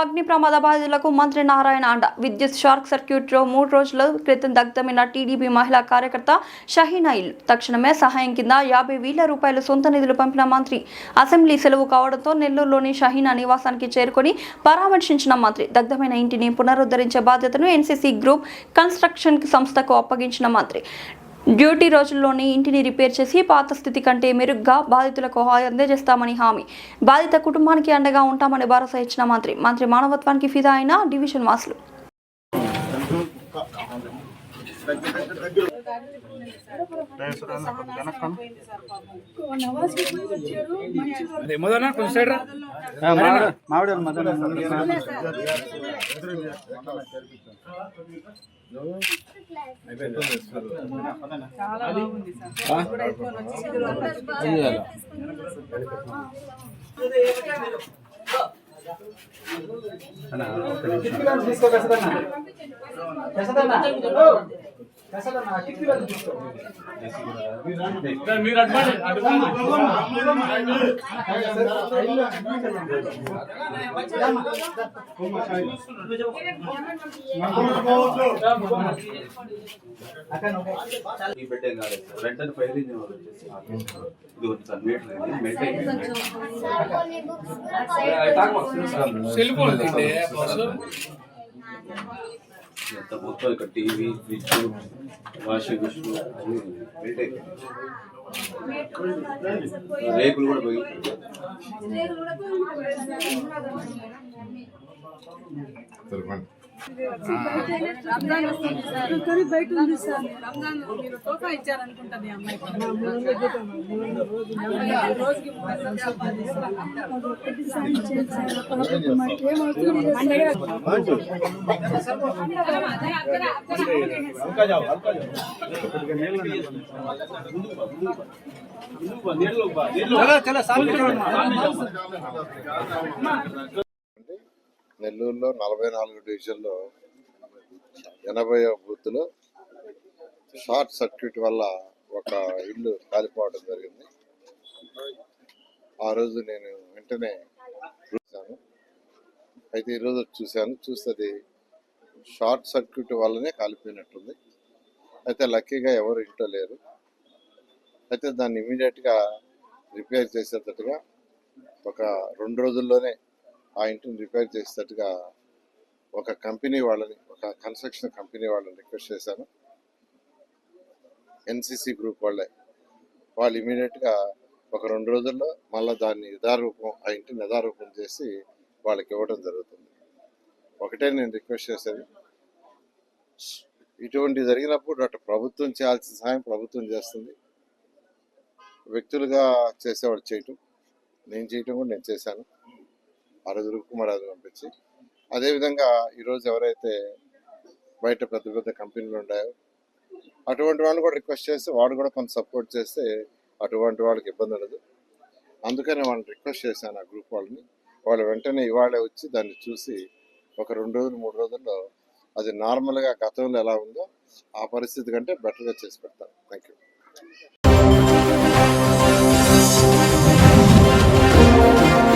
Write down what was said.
అగ్ని ప్రమాద బాధితులకు మంత్రి నారాయణ అండ. విద్యుత్ షార్ట్ సర్క్యూట్లో 3 రోజుల క్రితం దగ్ధమైన టీడీపీ మహిళా కార్యకర్త షహీనా ఇల్లు. తక్షణమే సహాయం కింద 50,000 రూపాయల సొంత నిధులు పంపిన మంత్రి. అసెంబ్లీ సెలవు కావడంతో నెల్లూరులోని షహీనా నివాసానికి చేరుకొని పరామర్శించిన మంత్రి. దగ్ధమైన ఇంటిని పునరుద్ధరించే బాధ్యతను ఎన్సీసీ గ్రూప్ కన్స్ట్రక్షన్ సంస్థకు అప్పగించిన మంత్రి. డ్యూటీ రోజుల్లోనే ఇంటిని రిపేర్ చేసి పాత స్థితి కంటే మెరుగ్గా బాధితులకు అందజేస్తామని హామీ. బాధిత కుటుంబానికి అండగా ఉంటామని భరోసా ఇచ్చిన మంత్రి. మానవత్వానికి ఫిదా అయిన డివిజన్ వాసులు. మొత్తం ఇక్కడ టీవీ, ఫ్రిడ్జ్, వాషింగ్ మిషన్ రేకులు కూడా పోయి బయట ఉంది సార్. రంజాన్ మీరు తోఫా ఇచ్చారనుకుంటుంది అమ్మాయి. రోజుకి నెల్లూరులో 44 డివిజన్లో 80వ బూత్లో షార్ట్ సర్క్యూట్ వల్ల ఒక ఇల్లు కాలిపోవడం జరిగింది. ఆ రోజు నేను వెంటనే చూశాను. అయితే ఈరోజు చూస్తే షార్ట్ సర్క్యూట్ వల్లనే కాలిపోయినట్టుంది. అయితే లక్కీగా ఎవరు ఇంట్లో లేరు. అయితే దాన్ని ఇమీడియట్గా రిపేర్ చేసేటట్టుగా ఒక 2 రోజుల్లోనే ఆ ఇంటిని రిపేర్ చేసేటట్టుగా ఒక కన్స్ట్రక్షన్ కంపెనీ వాళ్ళని రిక్వెస్ట్ చేశాను. ఎన్సీసీ గ్రూప్ వాళ్ళు ఇమీడియట్గా ఒక 2 రోజుల్లో మళ్ళీ దాన్ని ఆ ఇంటిని యథారూపం చేసి వాళ్ళకి ఇవ్వడం జరుగుతుంది. ఒకటే నేను రిక్వెస్ట్ చేసేది, ఇటువంటి జరిగినప్పుడు అటు ప్రభుత్వం చేయాల్సిన సహాయం ప్రభుత్వం చేస్తుంది. వ్యక్తులుగా చేసేవాడు చేయటం, నేను చేయటం కూడా నేను చేశాను. ఆ రోజు రూపుకుమారాజు పంపించి, అదేవిధంగా ఈరోజు ఎవరైతే బయట పెద్ద పెద్ద కంపెనీలు ఉన్నాయో అటువంటి వాళ్ళు కూడా రిక్వెస్ట్ చేస్తే వాడు కూడా కొంత సపోర్ట్ చేస్తే అటువంటి వాళ్ళకి ఇబ్బంది ఉండదు. అందుకని వాళ్ళని రిక్వెస్ట్ చేశాను ఆ గ్రూప్ వాళ్ళని. వాళ్ళు వెంటనే ఇవాళే వచ్చి దాన్ని చూసి ఒక 2 రోజులు 3 రోజుల్లో అది నార్మల్గా గతంలో ఎలా ఉందో ఆ పరిస్థితి కంటే బెటర్గా చేసి పెడతారు. Thank you.